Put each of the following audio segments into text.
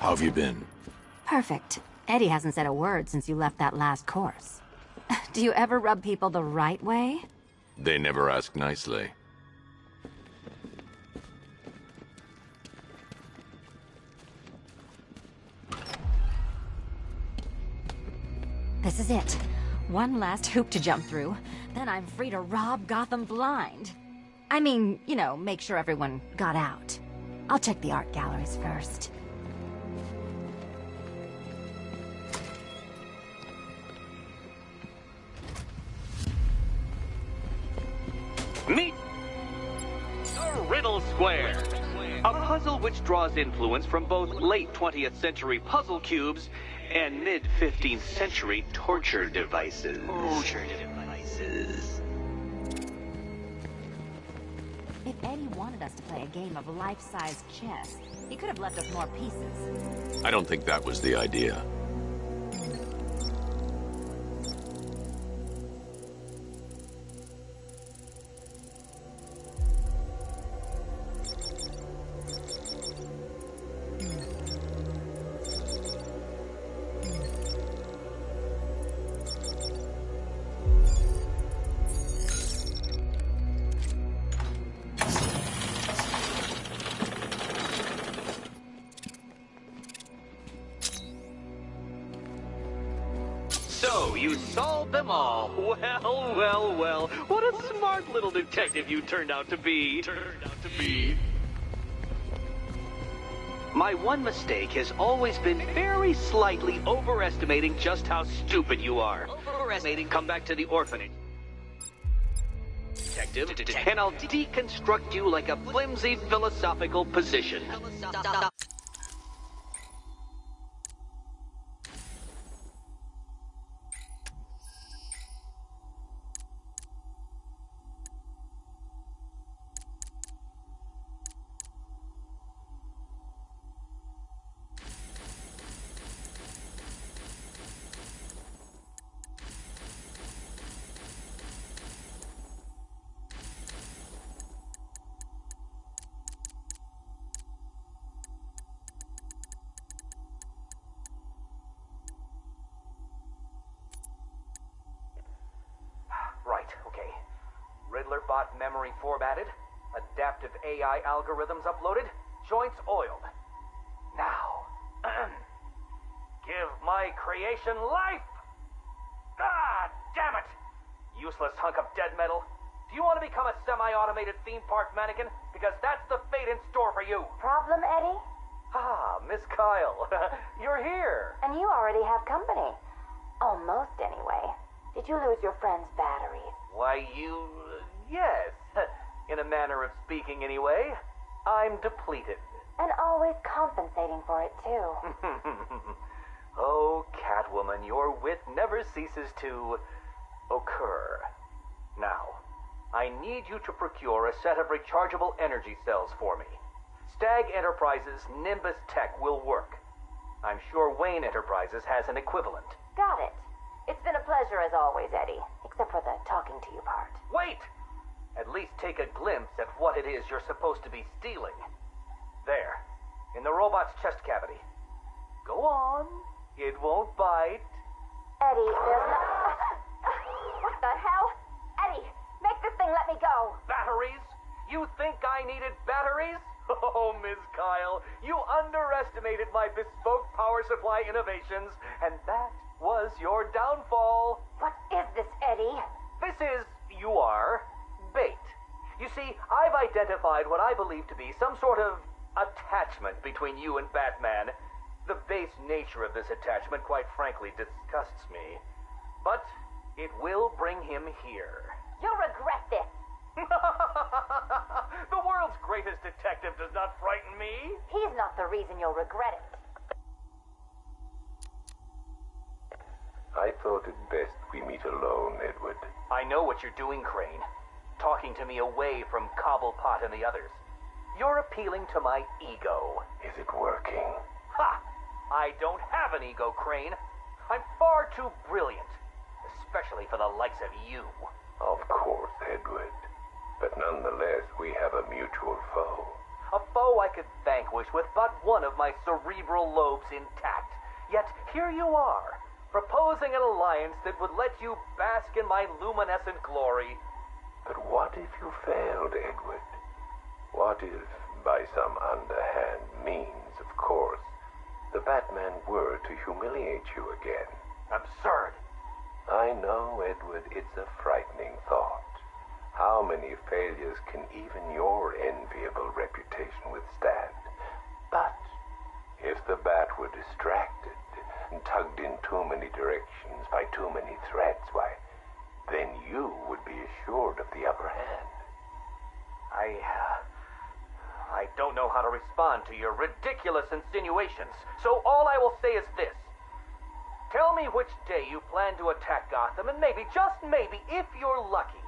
How have you been? Perfect. Eddie hasn't said a word since you left that last course. Do you ever rub people the right way? They never ask nicely. This is it. One last hoop to jump through. Then I'm free to rob Gotham blind. I mean, you know, make sure everyone got out. I'll check the art galleries first. Meet the Riddle Square, a puzzle which draws influence from both late 20th century puzzle cubes and mid-15th century torture devices. If Eddie wanted us to play a game of life-size chess, he could have left us more pieces. I don't think that was the idea. So, you solved them all. Well. What a smart little detective you turned out to be. My one mistake has always been very slightly overestimating just how stupid you are. Come back to the orphanage, detective, and I'll deconstruct you like a flimsy philosophical position. Right, okay. Riddler bot memory formatted, adaptive AI algorithms uploaded, joints oiled. Now, give my creation life! Ah, damn it! Useless hunk of dead metal. Do you want to become a semi-automated theme park mannequin? Because that's the fate in store for you. Problem, Eddie? Ah, Miss Kyle, you're here. And you already have company. Almost, anyway. Did you lose your friend's batteries? Why, yes. In a manner of speaking, anyway. I'm depleted. And always compensating for it, too. Oh, Catwoman, your wit never ceases to occur. Now, I need you to procure a set of rechargeable energy cells for me. Stag Enterprises' Nimbus Tech will work. I'm sure Wayne Enterprises has an equivalent. Got it. It's been a pleasure as always, Eddie. Except for the talking to you part. Wait! At least take a glimpse at what it is you're supposed to be stealing. There, in the robot's chest cavity. Go on. It won't bite. Eddie, there's no... What the hell? Eddie, make this thing let me go. Batteries? You think I needed batteries? Oh, Ms. Kyle, you underestimated my bespoke power supply innovations, and that was your downfall. What is this, Eddie? This is, bait. You see, I've identified what I believe to be some sort of attachment between you and Batman. The base nature of this attachment, quite frankly, disgusts me. But it will bring him here. You'll regret this. The world's greatest detective does not frighten me. He's not the reason you'll regret it. I thought it best we meet alone, Edward. I know what you're doing, Crane. Talking to me away from Cobblepot and the others. You're appealing to my ego. Is it working? Ha! I don't have an ego, Crane. I'm far too brilliant. Especially for the likes of you. Of course, Edward. But nonetheless, we have a mutual foe. A foe I could vanquish with but one of my cerebral lobes intact. Yet here you are, proposing an alliance that would let you bask in my luminescent glory. But what if you failed, Edward? What if, by some underhand means, of course, the Batman were to humiliate you again? Absurd. I know, Edward, it's a frightening thought. How many failures can even your enviable reputation withstand? But if the Bat were distracted and tugged in too many directions by too many threats, why, then you would be assured of the upper hand. I don't know how to respond to your ridiculous insinuations, so all I will say is this. Tell me which day you plan to attack Gotham, and maybe, just maybe, if you're lucky,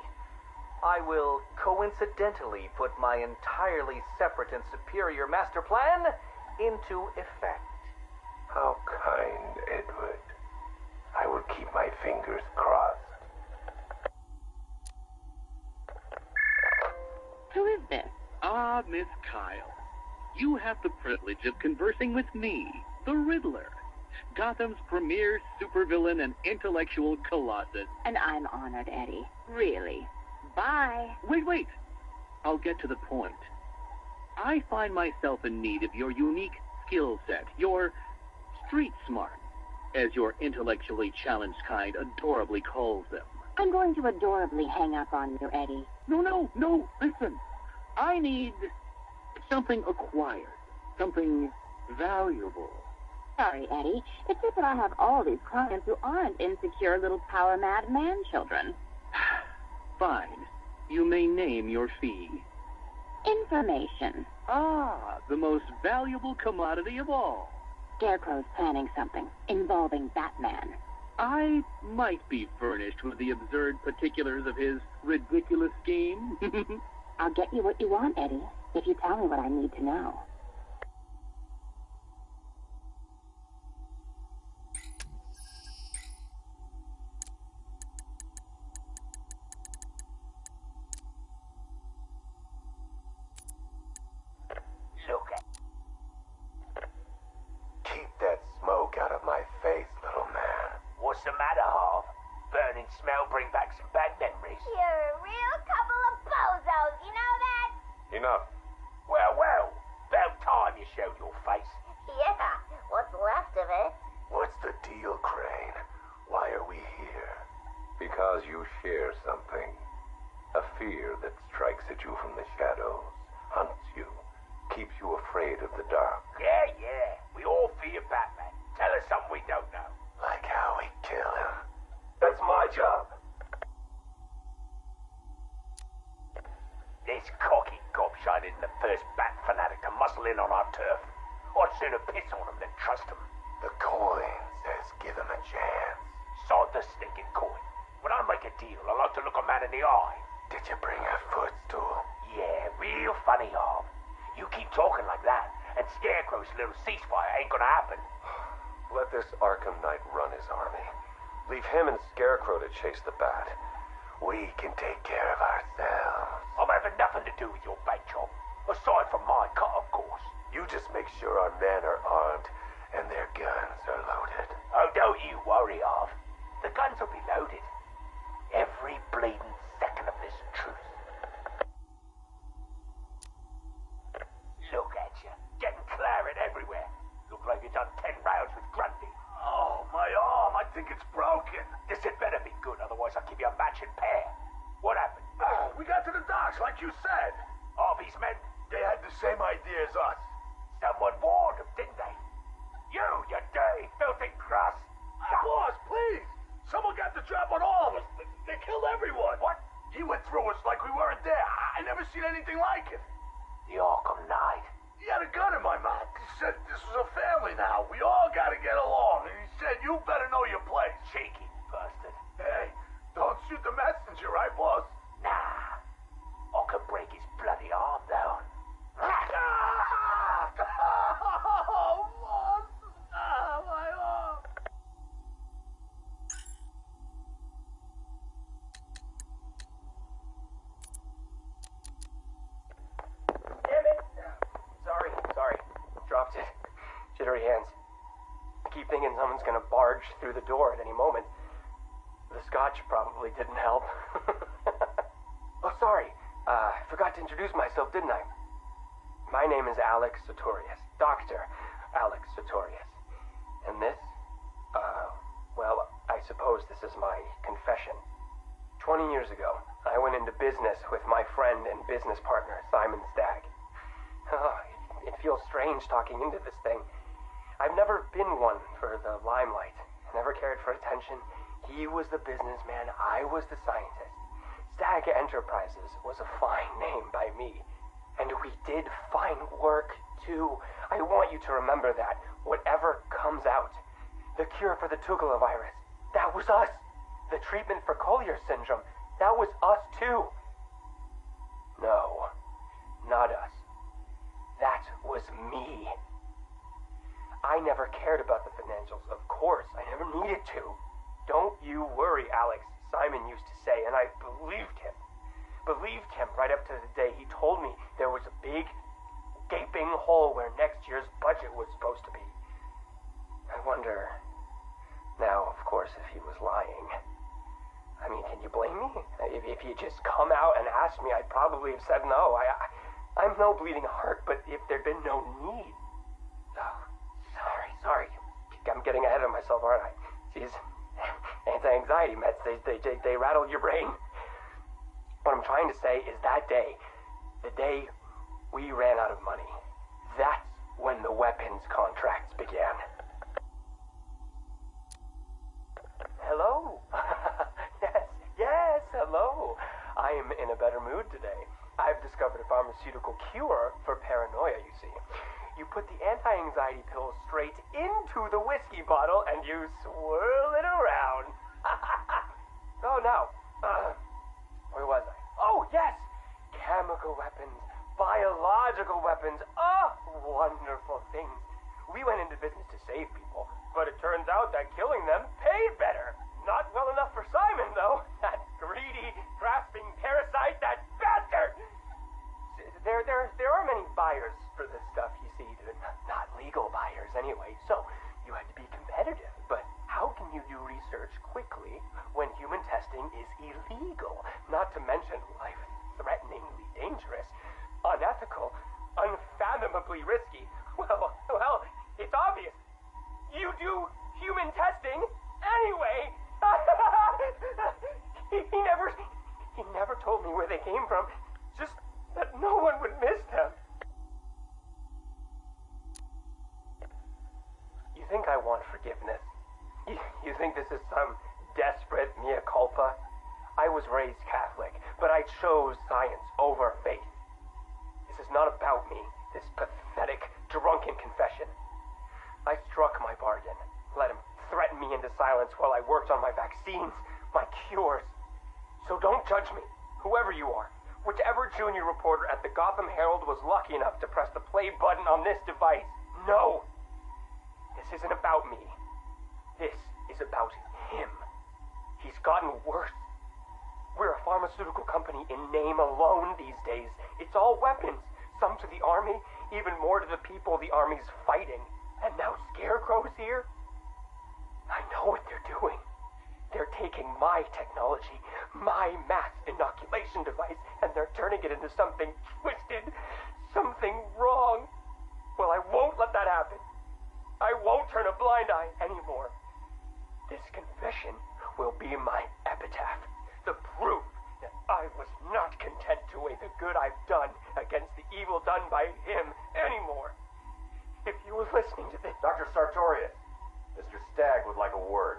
I will coincidentally put my entirely separate and superior master plan into effect. How kind, Edward. I will keep my fingers crossed. Who is this? Ah, Miss Kyle. You have the privilege of conversing with me, the Riddler, Gotham's premier supervillain and intellectual colossus. And I'm honored, Eddie. Really. Bye. Wait. I'll get to the point. I find myself in need of your unique skill set, your street smart, as your intellectually challenged kind adorably calls them. I'm going to adorably hang up on you, Eddie. No, listen. I need something acquired, something valuable. Sorry, Eddie. It's just that I have all these clients who aren't insecure little power-mad man-children. Fine. You may name your fee. Information. Ah, the most valuable commodity of all. Scarecrow's planning something involving Batman. I might be furnished with the absurd particulars of his ridiculous scheme. I'll get you what you want, Eddie, if you tell me what I need to know. Look at... Keep that smoke out of my face, little man. What's the matter, Harv? Burning smell bring back some bad memories. You're a real couple of bozos, you know that? Enough. Well, about time you showed your face. Yeah, what's left of it? What's the deal, Crane? Why are we here? Because you share something. A fear that strikes at you from the shadows, hunts you, keeps you afraid of the dark. Yeah. We all fear Batman. Tell us something we don't know. Like how we kill him. That's my job. This cocky gobshite isn't the first bat fanatic to muscle in on our turf. I'd sooner piss on him than trust him. The coin says give him a chance. Sod the stinking coin. When I make a deal, I like to look a man in the eye. Did you bring a footstool? Yeah, real funny, Harv. You keep talking like that, and Scarecrow's little ceasefire ain't gonna happen. Let this Arkham Knight run his army. Leave him and Scarecrow to chase the Bat. We can take care of ourselves. I'm having nothing to do with your bank job. Aside from my cut, of course. You just make sure our men are armed and their guns are loaded. Oh, don't you worry, Harv. The guns will be loaded. Every bleeding second of this truce. Look at you, getting claret everywhere. Look like you've done 10 rounds with Grundy. Oh, my arm. I think it's broken. This had better be good, otherwise I'll give you a matching pair. What happened? We got to the docks, like you said. Harvey's men? They had the same idea as us. Someone warned them, didn't they? You dirty, filthy grass. Boss, please. Someone got the drop on all of us. They killed everyone. What? He went through us like we weren't there. I never seen anything like it. The Arkham Knight. He had a gun in my mouth. He said this was a family now. We all got to get along. And he said, you better know your place. Cheeky bastard. Hey, don't shoot the messenger, right, boss? Nah. I could break his bloody arm, though. Oh, boss. Ah, my arm. Damn it. someone's gonna barge through the door at any moment. The scotch probably didn't help. Oh, sorry. I forgot to introduce myself, didn't I? My name is Alex Sartorius. Dr. Alex Sartorius. And this? Well, I suppose this is my confession. 20 years ago, I went into business with my friend and business partner, Simon Stagg. Oh, it feels strange talking into this thing. I've never been one for the limelight. Never cared for attention. He was the businessman, I was the scientist. Stagg Enterprises was a fine name by me. And we did fine work, too. I want you to remember that. Whatever comes out. The cure for the Tugela virus, that was us. The treatment for Collier syndrome, that was us, too. No, not us. That was me. I never cared about the financials, of course. I never needed to. Don't you worry, Alex, Simon used to say, and I believed him. Believed him right up to the day he told me there was a big, gaping hole where next year's budget was supposed to be. I wonder, now, of course, if he was lying. I mean, can you blame me? If he had just come out and asked me, I'd probably have said no. I'm no bleeding heart, but if there'd been no need... Oh, sorry. I'm getting ahead of myself, aren't I? Jeez. Anti-anxiety meds, they rattle your brain. What I'm trying to say is that day, the day we ran out of money, that's when the weapons contracts began. Hello? Yes, hello. I am in a better mood today. I've discovered a pharmaceutical cure for paranoia, you see. You put the anti-anxiety pill straight into the whiskey bottle and you swirl it around. Oh, no. Where was I? Oh, yes! Chemical weapons, biological weapons. Oh, wonderful things. We went into business to save people, but it turns out that killing them paid better. Not well enough for Simon, though. That greedy, grasping parasite, that bastard! There are many buyers for this stuff, you see. Not legal buyers, anyway, so you had to be competitive. But how can you do research quickly when human testing is illegal? Not to mention life-threateningly dangerous, unethical, unfathomably risky. Well, it's obvious. You do human testing anyway. He never told me where they came from. Just that no one would miss them. You think I want forgiveness? You think this is some desperate mea culpa? I was raised Catholic, but I chose science over faith. This is not about me, this pathetic, drunken confession. I struck my bargain, let him threaten me into silence while I worked on my vaccines, my cures. So don't judge me, whoever you are. Whichever junior reporter at the Gotham Herald was lucky enough to press the play button on this device. No! This isn't about me. This is about him. He's gotten worse. We're a pharmaceutical company in name alone these days. It's all weapons. Some to the army, even more to the people the army's fighting. And now Scarecrow's here? I know what they're doing. They're taking my technology, my mass inoculation device, and they're turning it into something twisted, something wrong. Well, I won't let that happen. I won't turn a blind eye anymore. This confession will be my epitaph, the proof that I was not content to weigh the good I've done against the evil done by him anymore. If you were listening to this... Dr. Sartorius, Mr. Stagg would like a word.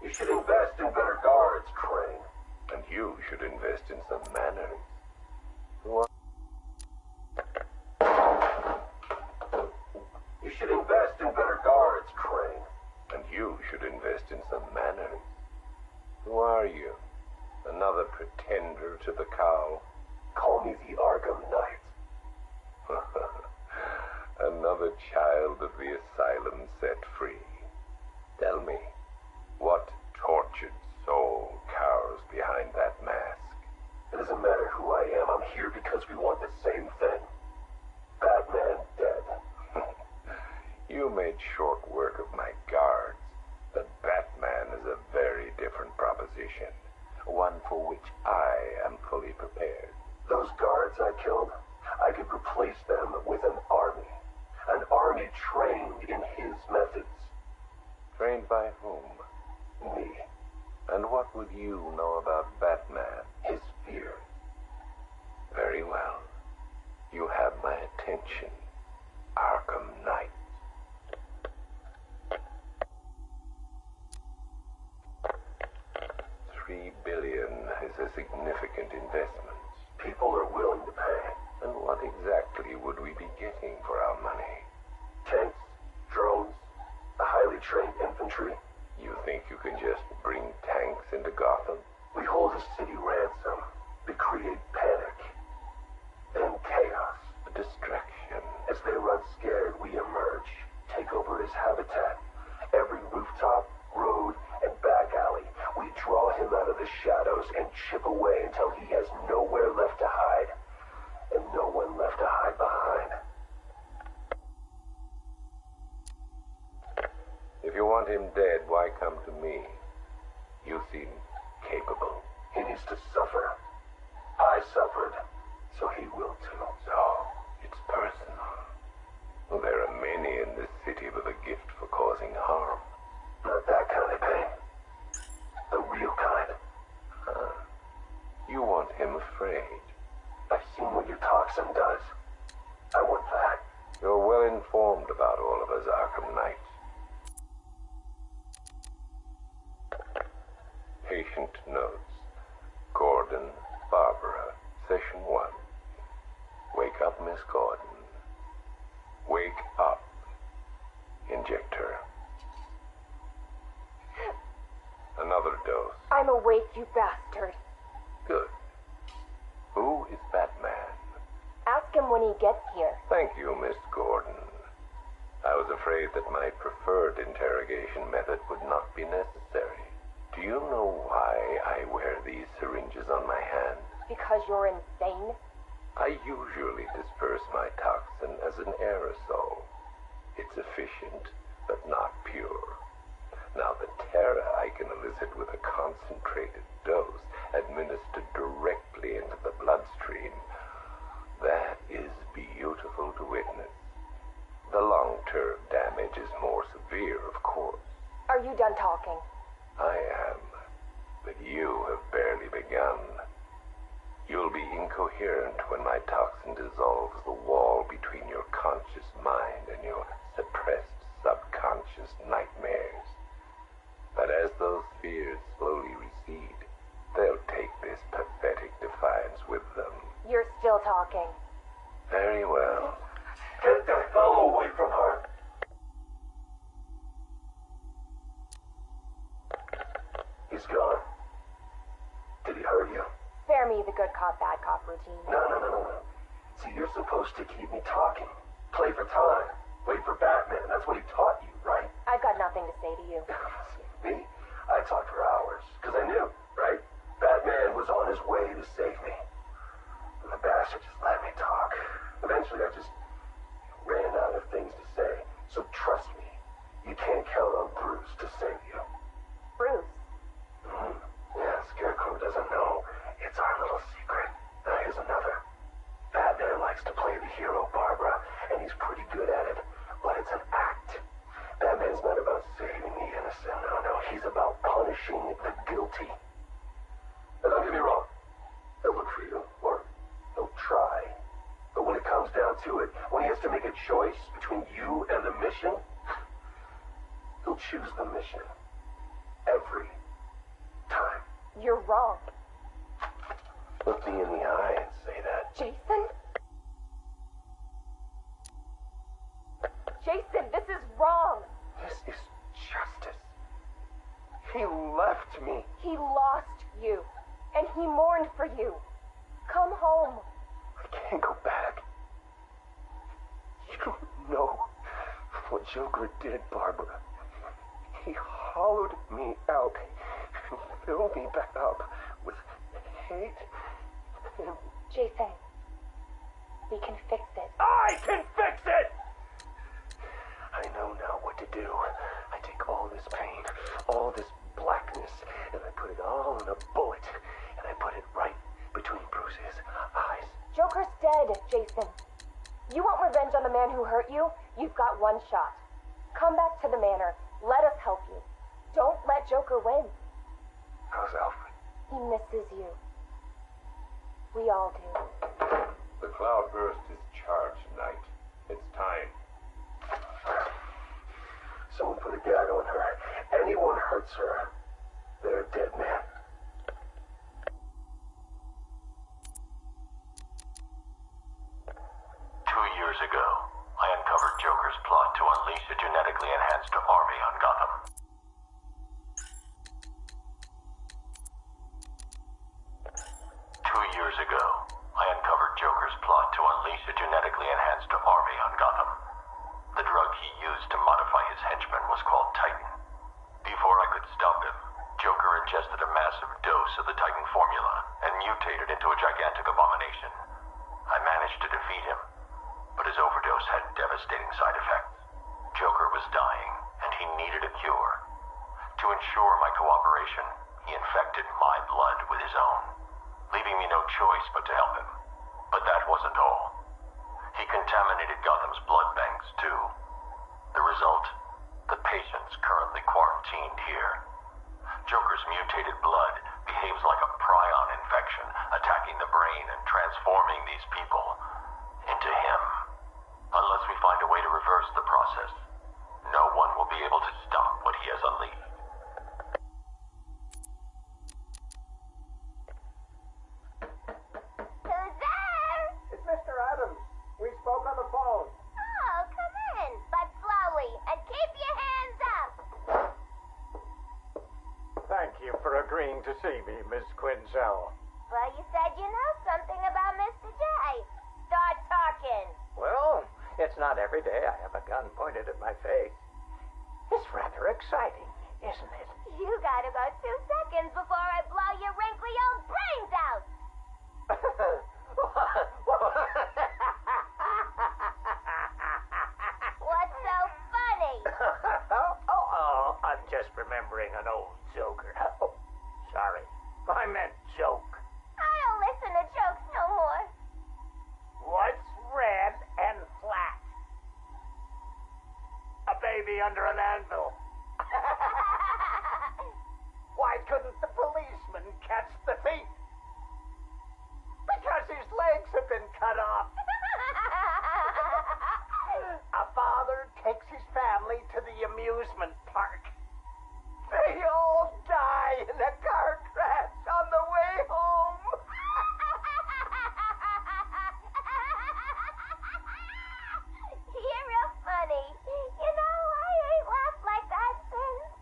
You should invest in better guards, Crane. And you should invest in some manners. You should invest in better guards, Crane. And you should invest in some manners. Who are you? Another pretender to the cowl? Call me the Arkham Knight. Another child of the asylum set free. Tell me, what tortured doesn't matter who I am. I'm here because we want the same thing. Batman dead. You made short work of my guards. But Batman is a very different proposition. One for which I am fully prepared. Those guards I killed, I could replace them with an army. An army trained in his methods. Trained by whom? Me. And what would you know about Batman? His fear. Very well. You have my attention, Arkham Knight. $3 billion is a significant investment. People are willing to pay. And what exactly would we be getting for our money? Tanks, drones, a highly trained infantry. You think you can just bring tanks into Gotham? We hold a city ransom. We create panic. Then chaos. A distraction. As they run scared, we emerge. Take over his habitat. Every rooftop, road, and back alley. We draw him out of the shadows and chip away until he has nowhere left to hide. And no one left to hide behind. If you want him dead, why come to me? You seem capable. He needs to suffer. I suffered, so he will too. So, it's personal. There are many in this city with a gift for causing harm. Not that kind of pain. The real kind. You want him afraid. I've seen what your toxin does. I want that. You're well informed about all of us, Arkham Knight. Patient notes. Gordon, Barbara, Session 1. Wake up, Miss Gordon. Wake up. Inject her. Another dose. I'm awake, you bastard. Good. Who is Batman? Ask him when he gets here. Thank you, Miss Gordon. I was afraid that my preferred interrogation method would not be necessary. Do you know why I wear these syringes on my hand? Because you're insane? I usually disperse my toxin as an aerosol. It's efficient, but not pure. Now, the terror I can elicit with a concentrated dose administered directly into the bloodstream, that is beautiful to witness. The long-term damage is more severe, of course. Are you done talking? I am, but you have barely begun. You'll be incoherent when my toxin dissolves the wall between your conscious mind and your suppressed subconscious nightmares. But as those fears slowly recede, they'll take this pathetic defiance with them. You're still talking. Very well. Get the hell away from her! He's gone. Did he hurt you? Spare me the good cop, bad cop routine. No. See, you're supposed to keep me talking. Play for time. Wait for Batman. That's what he taught you, right? I've got nothing to say to you. Me? I talked for hours, because I knew, right? Batman was on his way to save me. And the bastard just let me talk. Eventually, I just ran out of things to say. So trust me, you can't count on Bruce to save you. Bruce? Yeah, Scarecrow doesn't know. It's our little secret. Now, here's another. Batman likes to play the hero, Barbara, and he's pretty good at it. But it's an act. Batman's not about saving the innocent. No, he's about punishing the guilty. And don't get me wrong. He'll look for you, or he'll try. But when it comes down to it, when he has to make a choice between you and the mission, he'll choose the mission. Every time. You're wrong. Look me in the eye and say that. Jason? Jason, this is wrong. This is justice. He left me. He lost you, and he mourned for you. Come home. I can't go back. You don't know what Joker did, Barbara. He hollowed me out and filled me back up with hate Jason, we can fix it. I can fix it! I know now what to do. I take all this pain, all this blackness, and I put it all in a bullet, and I put it right between Bruce's eyes. Joker's dead, Jason. You want revenge on the man who hurt you? You've got one shot. Come back to the manor. Let us help you. Don't let Joker win. How's Alfred? He misses you. We all do. The cloudburst is charged, Knight. It's time. Someone put a gag on her. Anyone hurts her, they're a dead man. Years ago, I uncovered Joker's plot to unleash a genetically enhanced army on Gotham. 2 years ago, I uncovered Joker's plot to unleash a genetically enhanced army on Gotham. The drug he used to modify his henchmen was called Titan. Before I could stop him, Joker ingested a massive dose of the Titan formula and mutated into a gigantic abomination. I managed to defeat him, but his overdose had devastating side effects. Joker was dying, and he needed a cure. To ensure my cooperation, he infected my blood with his own, leaving me no choice but to help him. But that wasn't all. He contaminated Gotham's blood banks, too. The result? The patients currently quarantined here. Joker's mutated blood behaves like a prion infection, attacking the brain and transforming these people into him. Unless we find a way to reverse the process, no one will be able to stop what he has unleashed. Who's there? It's Mr. Adams. We spoke on the phone. Oh, come in, but slowly, and keep your hands up. Thank you for agreeing to see me, Miss Quinzel. Well, you said you know something about Mr. J. Start talking. Well, it's not every day I have a gun pointed at my face. It's rather exciting, isn't it? You got about 2 seconds before I blow your wrinkly old brains out. What's so funny? I'm just remembering an old joker. Oh, sorry. I meant joke. I don't listen to jokes no more. What's red and flat? A baby under an anvil. Why couldn't the policeman catch the thief? Because his legs have been cut off. A father takes his family to the amusement park. They all die in a car crash on the way home. You're real funny. You know, I ain't laughed like that since.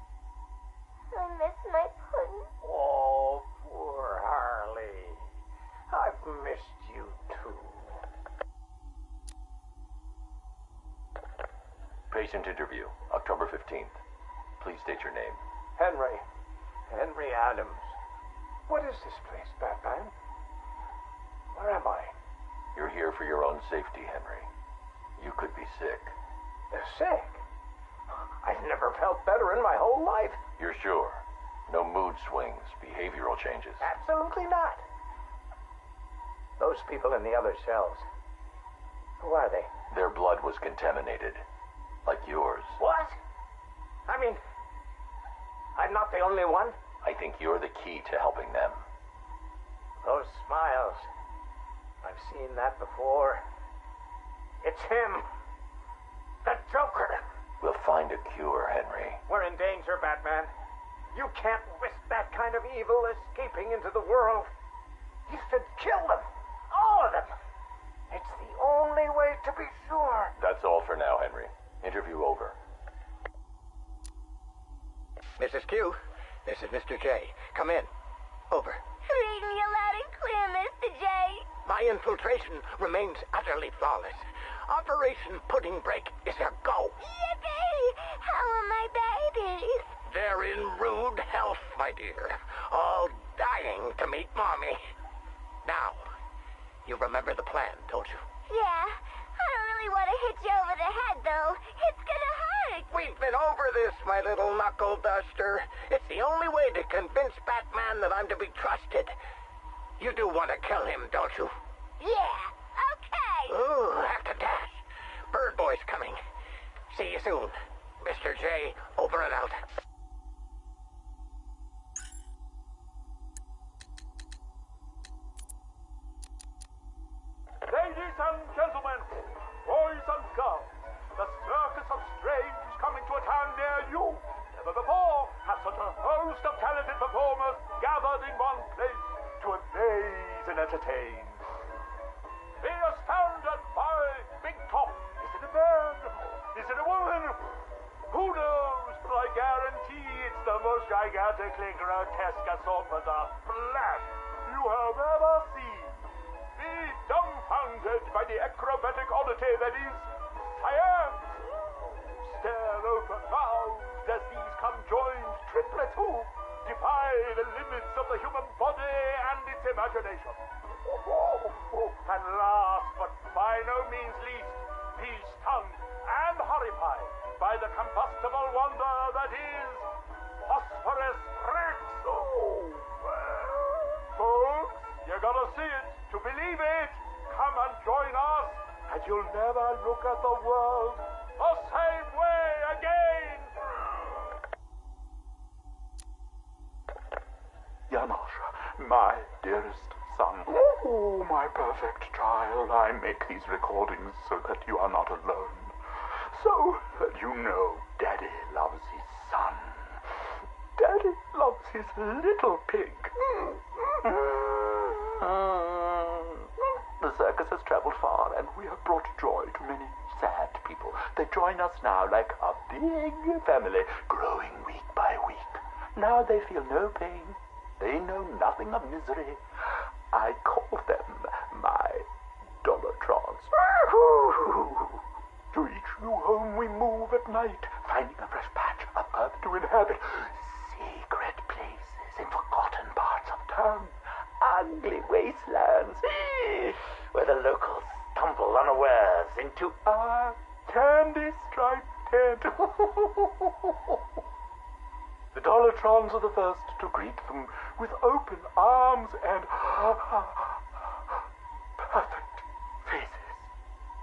I miss my pudding. Oh, poor Harley. I've missed you too. Patient interview, October 15th. Please state your name. Henry Adams. What is this place, Batman? Where am I? You're here for your own safety, Henry. You could be sick. Sick? I've never felt better in my whole life. You're sure? No mood swings, behavioral changes? Absolutely not. Those people in the other cells. Who are they? Their blood was contaminated. Like yours. What? I mean, I'm not the only one. I think you're the key to helping them. Those smiles. I've seen that before. It's him. The Joker. We'll find a cure, Henry. We're in danger, Batman. You can't risk that kind of evil escaping into the world. You should kill them. All of them. It's the only way to be sure. That's all for now, Henry. Interview over. Mrs. Q, this is Mr. J. Come in. Over. Read me loud and clear, Mr. J. My infiltration remains utterly flawless. Operation Pudding Break is a go. Yippee! How are my babies? They're in rude health, my dear. All dying to meet Mommy. Now, You remember the plan, don't you? Yeah. I don't really want to hit you over the head, though. It's gonna hurt. We've been over this, my little knuckle duster. It's the only way to convince Batman that I'm to be trusted. You do want to kill him, don't you? Yeah. Okay. Ooh, have to dash. Bird Boy's coming. See you soon. Mr. J, over and out. Ladies and gentlemen, boys and girls, the Circus of Strange is coming to a town near you. Never before has such a host of talented performers gathered in one place to amaze and entertain. Be astounded by Big Top. Is it a man? Is it a woman? Who knows? But I guarantee it's the most gigantically grotesque assortment of flesh you have ever seen. Be dumbfounded by the acrobatic oddity that is science. Stare open-mouthed as these conjoined triplets who defy the limits of the human body and its imagination. And last but by no means least, be stunned and horrified by the combustible wonder that is phosphorus Rex. Folks, you gotta see it to believe it. Come and join us, and you'll never look at the world the same way again. Janosch, my dearest son. Oh, my perfect child. I make these recordings so that you are not alone. So that you know Daddy loves his son. Daddy loves his little pig. The circus has traveled far, and we have brought joy to many sad people. They join us now like a big family, growing week by week. Now they feel no pain. They know nothing of misery. I call them my Dollartrons. To each new home we move at night, finding a fresh patch of earth to inhabit. Secret places in forgotten parts of town. Ugly wastelands where the locals stumble unawares into our candy-striped tent. The Dollartrons are the first to greet them with open arms and perfect faces.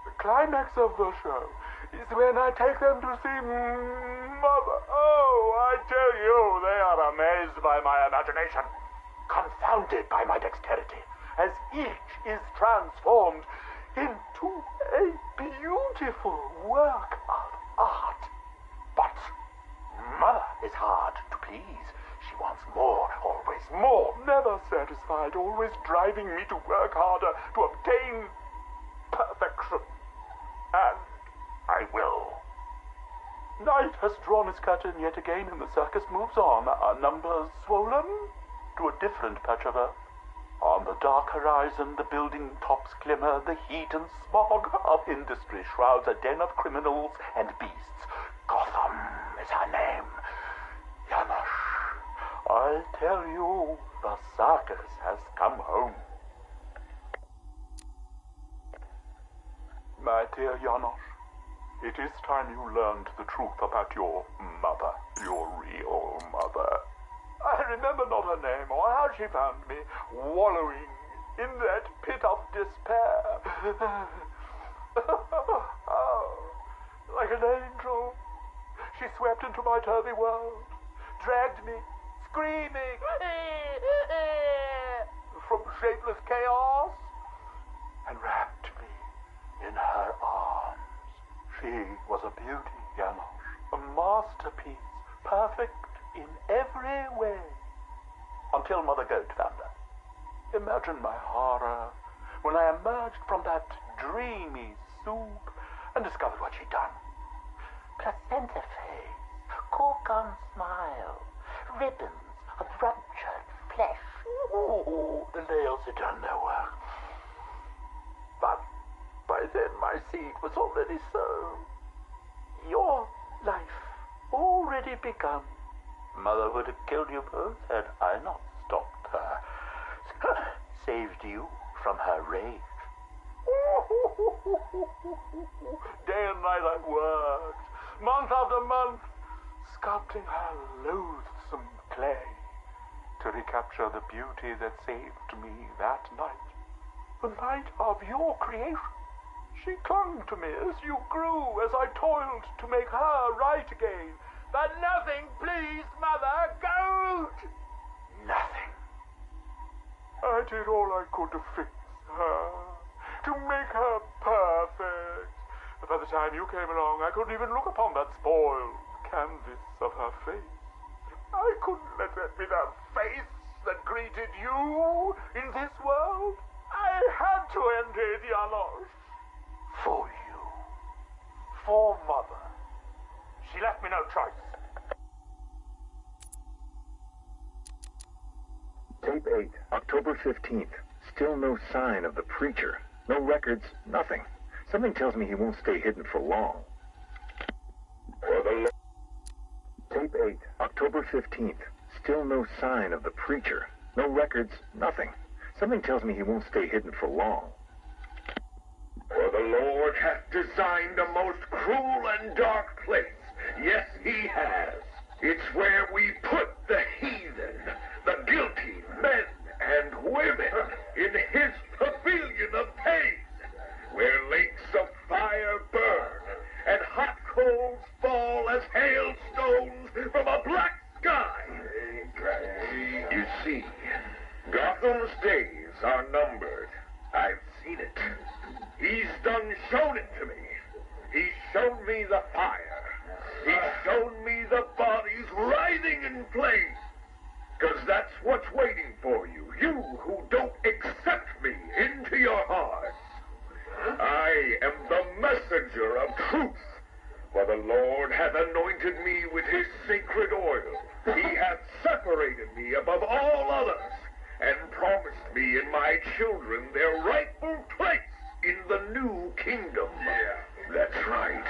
The climax of the show is when I take them to see Mother. Oh, I tell you, they are amazed by my imagination, confounded by my dexterity, as each is transformed into a beautiful work of art. But Mother is hard to please. She wants more, always more, never satisfied, always driving me to work harder to obtain perfection. And I will. Night has drawn its curtain yet again, and the circus moves on, our numbers swollen to a different patch of earth. On the dark horizon, the building tops glimmer, the heat and smog of industry shrouds a den of criminals and beasts. Gotham is her name. Janosch, I tell you, the circus has come home. My dear Janosch, it is time you learned the truth about your mother, your real mother. I remember not her name or how she found me, wallowing in that pit of despair. Oh, like an angel, she swept into my turvy world, dragged me, screaming, from shapeless chaos, and wrapped me in her arms. She was a beauty, Janosch, a masterpiece, perfect in every way, until Mother Goat found her. Imagine my horror when I emerged from that dreamy soup and discovered what she'd done. Placenta face, cork-on smile, ribbons of ruptured flesh. Ooh, the nails had done their work. But by then my seed was already sown. Your life already begun. Mother would have killed you both had I not stopped her. Saved you from her rage Day and night I worked, month after month, sculpting her loathsome clay to recapture the beauty that saved me that night. The night of your creation. She clung to me as you grew, as I toiled to make her right again. But nothing pleased Mother Goat! Nothing. I did all I could to fix her, to make her perfect. But by the time you came along, I couldn't even look upon that spoiled canvas of her face. I couldn't let that be the face that greeted you in this world. I had to enter Dianos. For you. For Mother. She left me no choice. Tape 8, October 15th. Still no sign of the preacher. No records, nothing. Something tells me he won't stay hidden for long. Tape 8, October 15th. Still no sign of the preacher. No records, nothing. Something tells me he won't stay hidden for long. For the Lord hath designed a most cruel and dark place. Yes, he has. It's where we put the heathen, the guilty men and women in his pavilion of pain, where lakes of fire burn and hot coals fall as hailstones from a black sky. You see, Gotham's days are numbered. I've seen it. He's shown it to me. He's shown me the fire. He's shown me the bodies writhing in flames. 'Cause that's what's waiting for you, you who don't accept me into your hearts. I am the messenger of truth, for the Lord hath anointed me with his sacred oil. He hath separated me above all others, and promised me and my children their rightful place in the new kingdom. That's right.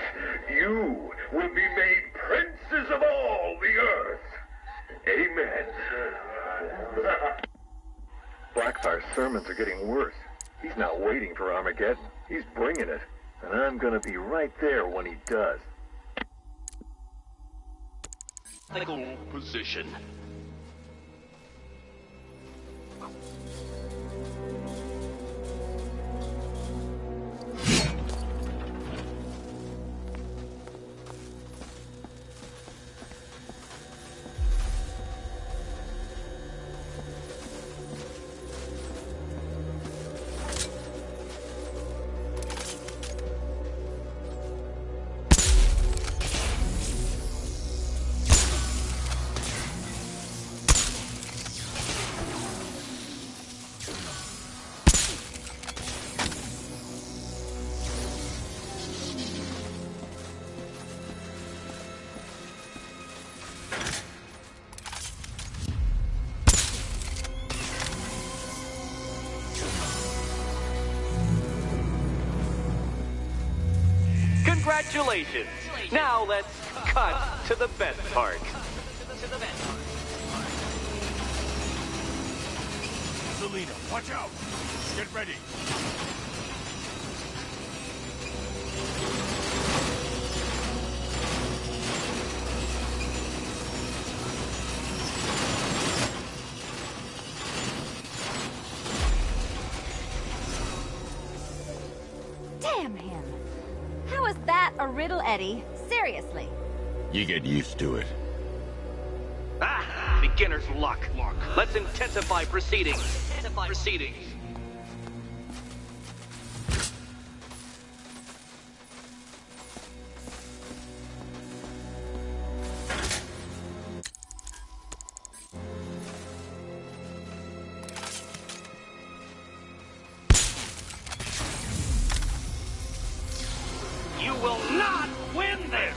You will be made princes of all the earth. Amen. Blackfire's sermons are getting worse. He's not waiting for Armageddon. He's bringing it. And I'm gonna be right there when he does. Legal position. Congratulations! Now let's cut to the best part. Selena, watch out! Get ready! Damn him. How is that a riddle, Eddie? Seriously. You get used to it. Ah! Beginner's luck. Let's intensify proceedings. You will not win this!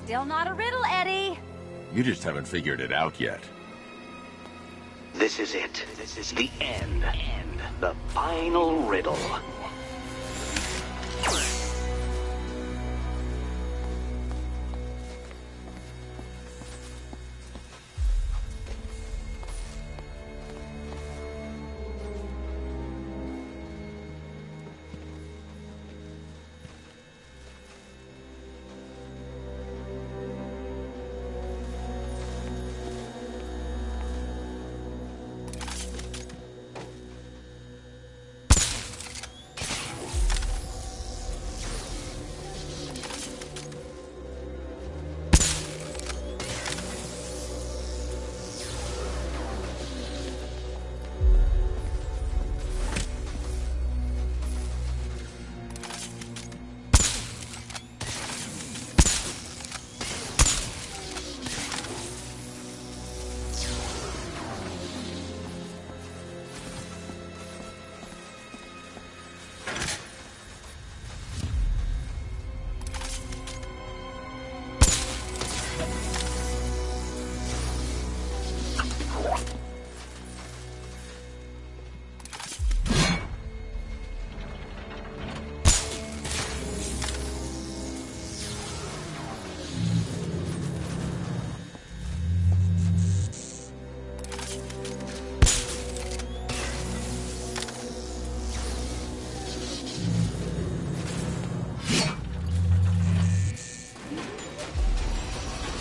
Still not a riddle, Eddie. You just haven't figured it out yet. This is it. This is the end. The final riddle.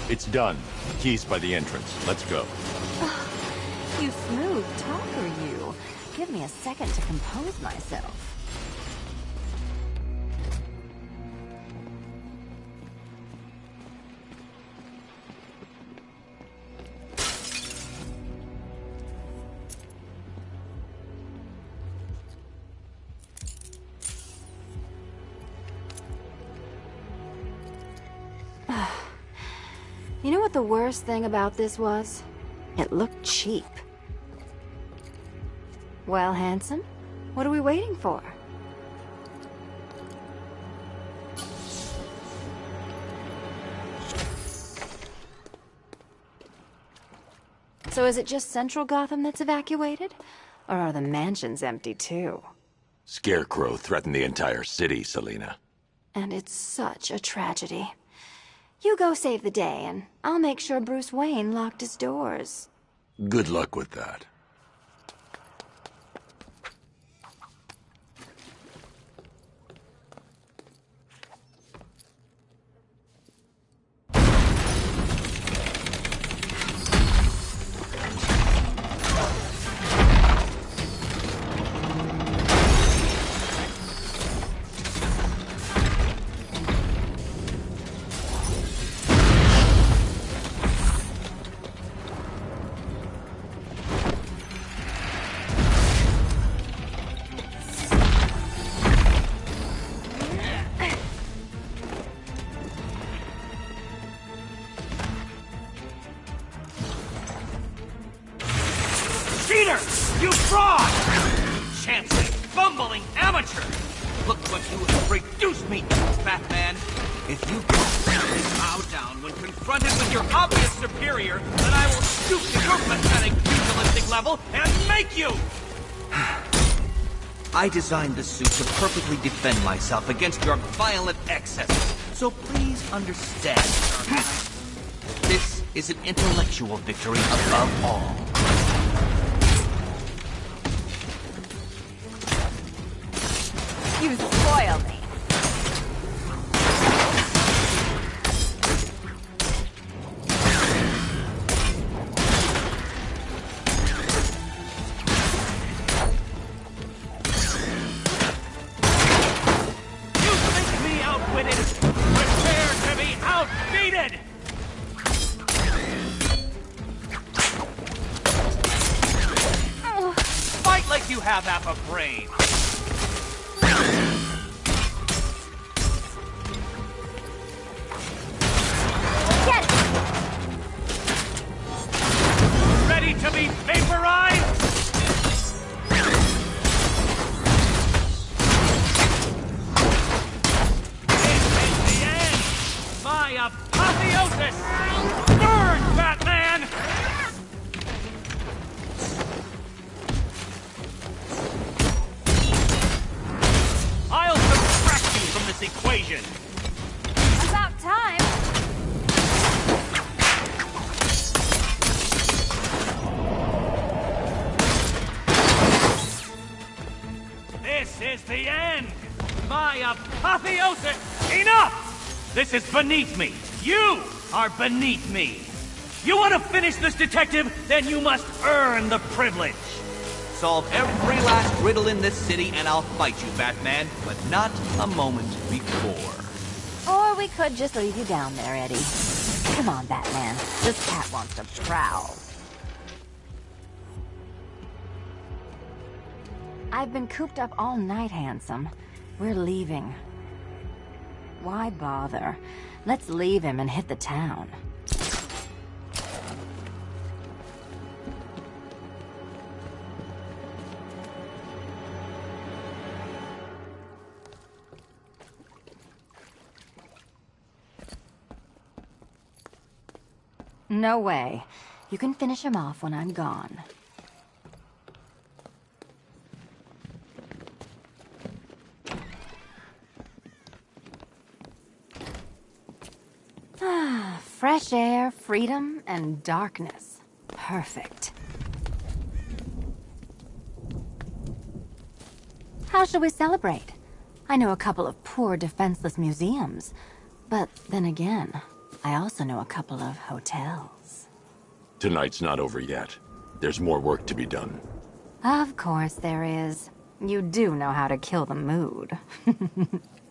It's done. Keys by the entrance. Let's go. You smooth talker, you. Give me a second to compose myself. You know what the worst thing about this was? It looked cheap. Well, handsome, what are we waiting for? So is it just Central Gotham that's evacuated? Or are the mansions empty too? Scarecrow threatened the entire city, Selina. And it's such a tragedy. You go save the day, and I'll make sure Bruce Wayne locked his doors. Good luck with that. Cheater! You fraud! Chancing, fumbling amateur! Look what you have reduced me to, Batman! If you can bow down when confronted with your obvious superior, then I will stoop to your pathetic pugilistic level and make you! I designed the suit to perfectly defend myself against your violent excesses, so please understand, this is an intellectual victory above all. You spoil me. You think me outwitted? Prepare to be outbeaten! Fight like you have half a brain. Ready to be vaporized? This is the end! My apotheosis! my apotheosis! Enough! This is beneath me. You are beneath me. You want to finish this, detective? Then you must earn the privilege. Solve every last riddle in this city and I'll fight you, Batman, but not a moment before. Or we could just leave you down there, Eddie. Come on, Batman. This cat wants to prowl. I've been cooped up all night, handsome. We're leaving. Why bother? Let's leave him and hit the town. No way. You can finish him off when I'm gone. Ah, fresh air, freedom, and darkness. Perfect. How shall we celebrate? I know a couple of poor, defenseless museums. But then again, I also know a couple of hotels. Tonight's not over yet. There's more work to be done. Of course there is. You do know how to kill the mood.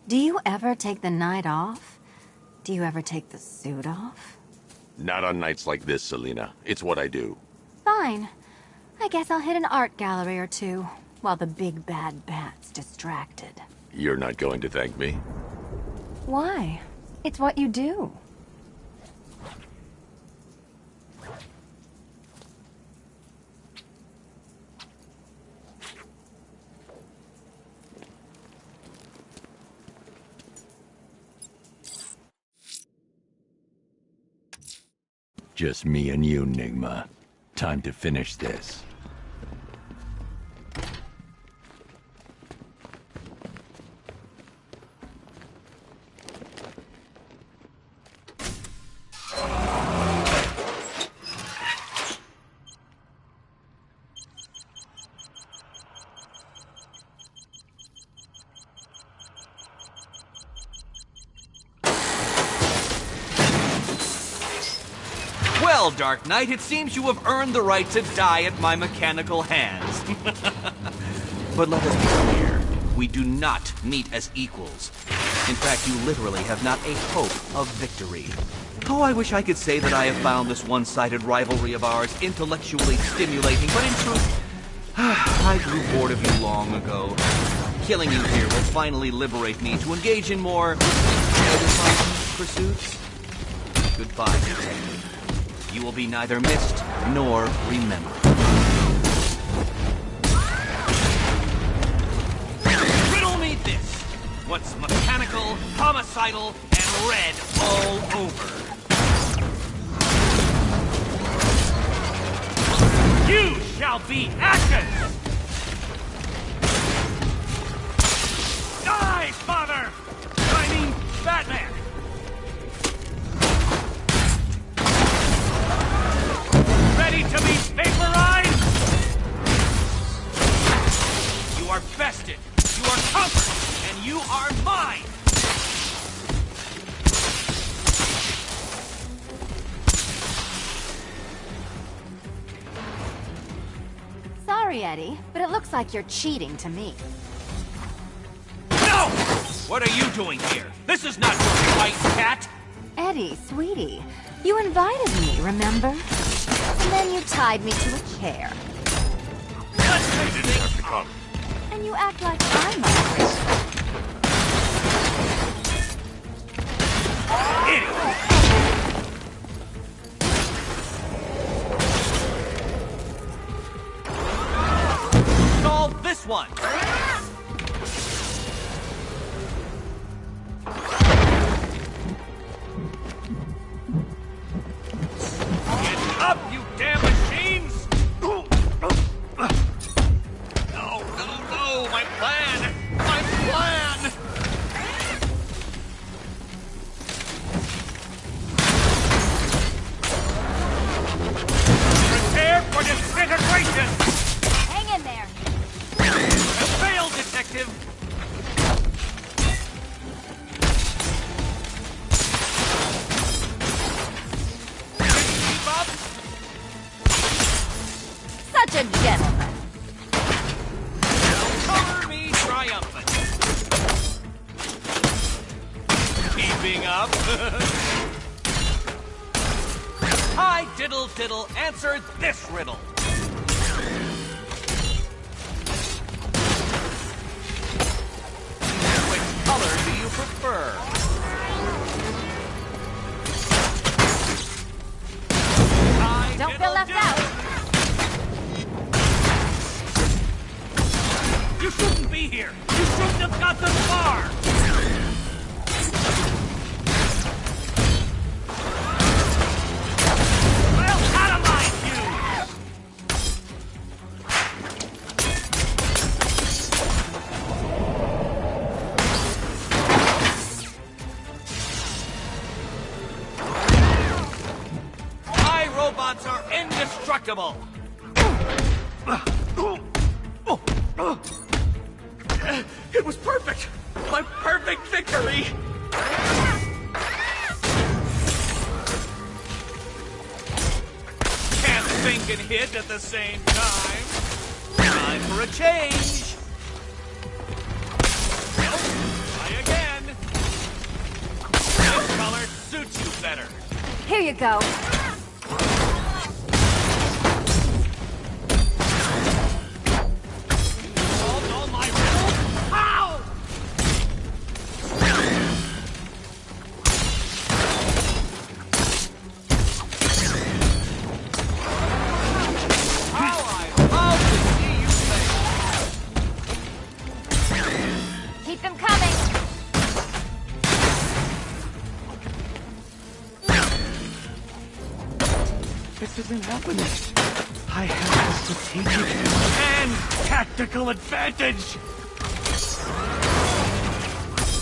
Do you ever take the night off? Do you ever take the suit off? Not on nights like this, Selina. It's what I do. Fine. I guess I'll hit an art gallery or two, while the big bad bat's distracted. You're not going to thank me? Why? It's what you do. Just me and you, Nigma. Time to finish this. Well, Dark Knight, it seems you have earned the right to die at my mechanical hands. But let us be clear, we do not meet as equals. In fact, you literally have not a hope of victory. Oh, I wish I could say that I have found this one-sided rivalry of ours intellectually stimulating, but in truth, I grew bored of you long ago. Killing you here will finally liberate me to engage in more edifying pursuits. Goodbye, detective. You will be neither missed nor remembered. Riddle me this. What's mechanical, homicidal, and red all over? You shall be ashes! Die, father! I mean, Batman! Ready to be vaporized? You are bested, you are conquered, and you are mine! Sorry, Eddie, but it looks like you're cheating to me. No! What are you doing here? This is not your white cat! Eddie, sweetie, you invited me, remember? And then you tied me to a chair. I didn't have to come. And you act like I'm afraid. Idiot! Solve this one! Get up, you damn machines! No, my plan! My plan! Prepare for disintegration! Hang in there! up! Such a gentleman. Now cover me triumphant. Keeping up. Hi, Diddle Diddle, answer this riddle. Which color do you prefer? Hi, Don't Diddle feel left Diddle. out. You shouldn't be here. You shouldn't have got this far. I'll atomize you. My robots are indestructible. It was perfect! My perfect victory! Can't think and hit at the same time. Time for a change. Nope. Try again. This color suits you better. Here you go. Solved all my riddles? How? How I love to see you play. Keep them coming. This isn't happening. I have a strategic and tactical advantage.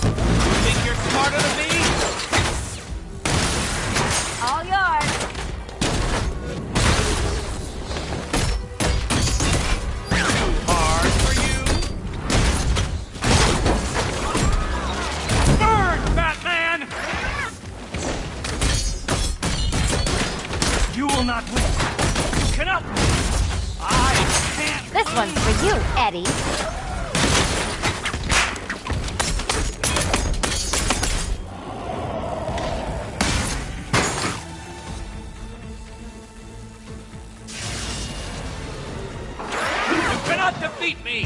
You think you're smarter than me? All yours. Too hard for you? Burn, Batman! You will not win. You cannot. I can't. This one's for you, Eddie. You cannot defeat me.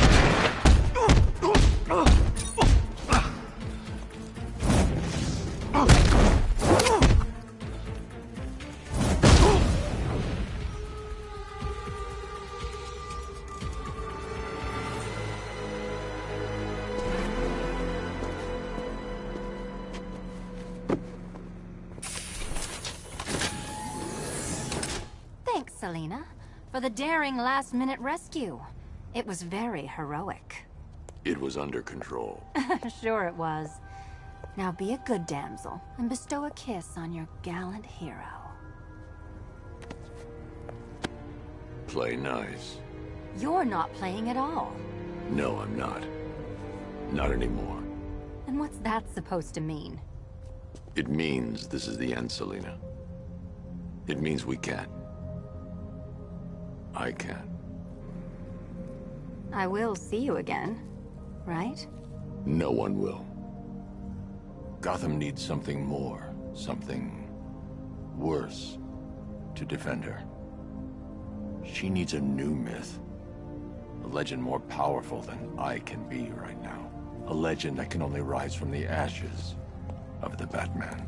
Thanks, Selina, for the daring last-minute rescue. It was very heroic. It was under control. Sure it was. Now be a good damsel and bestow a kiss on your gallant hero. Play nice. You're not playing at all. No, I'm not. Not anymore. And what's that supposed to mean? It means this is the end, Selina. It means we can't. I can't. I will see you again, right? No one will. Gotham needs something more, something worse to defend her. She needs a new myth. A legend more powerful than I can be right now. A legend that can only rise from the ashes of the Batman.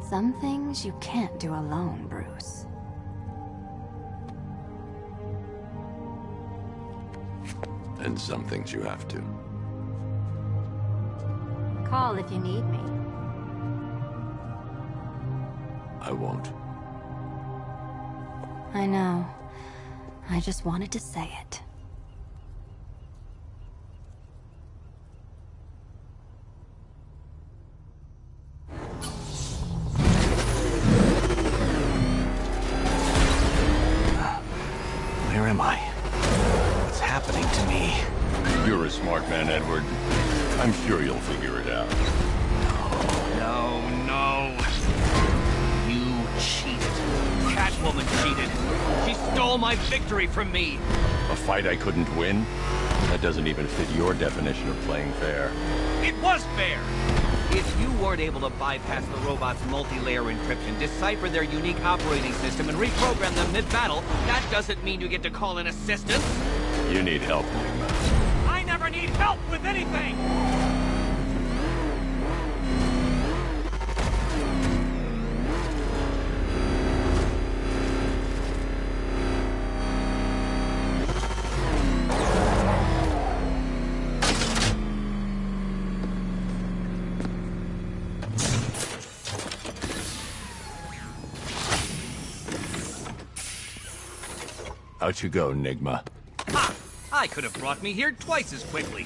Some things you can't do alone, Bruce. And some things you have to. Call if you need me. I won't. I know. I just wanted to say it. Where am I? What's happening to me? You're a smart man, Edward. I'm sure you'll figure it out. No. You stole my victory from me! A fight I couldn't win? That doesn't even fit your definition of playing fair. It was fair! If you weren't able to bypass the robot's multi-layer encryption, decipher their unique operating system, and reprogram them mid-battle, that doesn't mean you get to call in assistance! You need help, Nigma. I never need help with anything! Out you go, Nigma. Ha! I could have brought me here twice as quickly.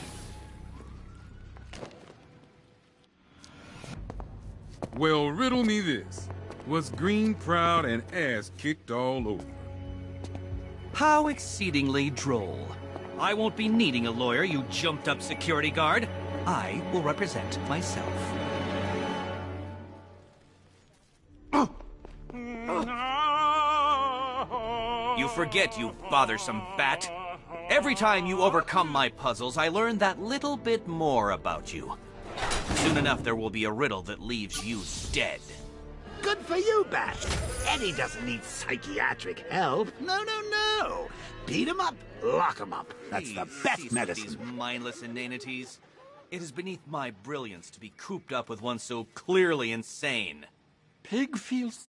Well, riddle me this. Was Green proud and ass kicked all over? How exceedingly droll. I won't be needing a lawyer, you jumped-up security guard. I will represent myself. You forget, you bothersome bat. Every time you overcome my puzzles, I learn that little bit more about you. Soon enough, there will be a riddle that leaves you dead. Good for you, Bat. Eddie doesn't need psychiatric help. No, no, no. Beat him up, lock him up. That's the best Cease medicine. with these mindless inanities. It is beneath my brilliance to be cooped up with one so clearly insane. Pig feels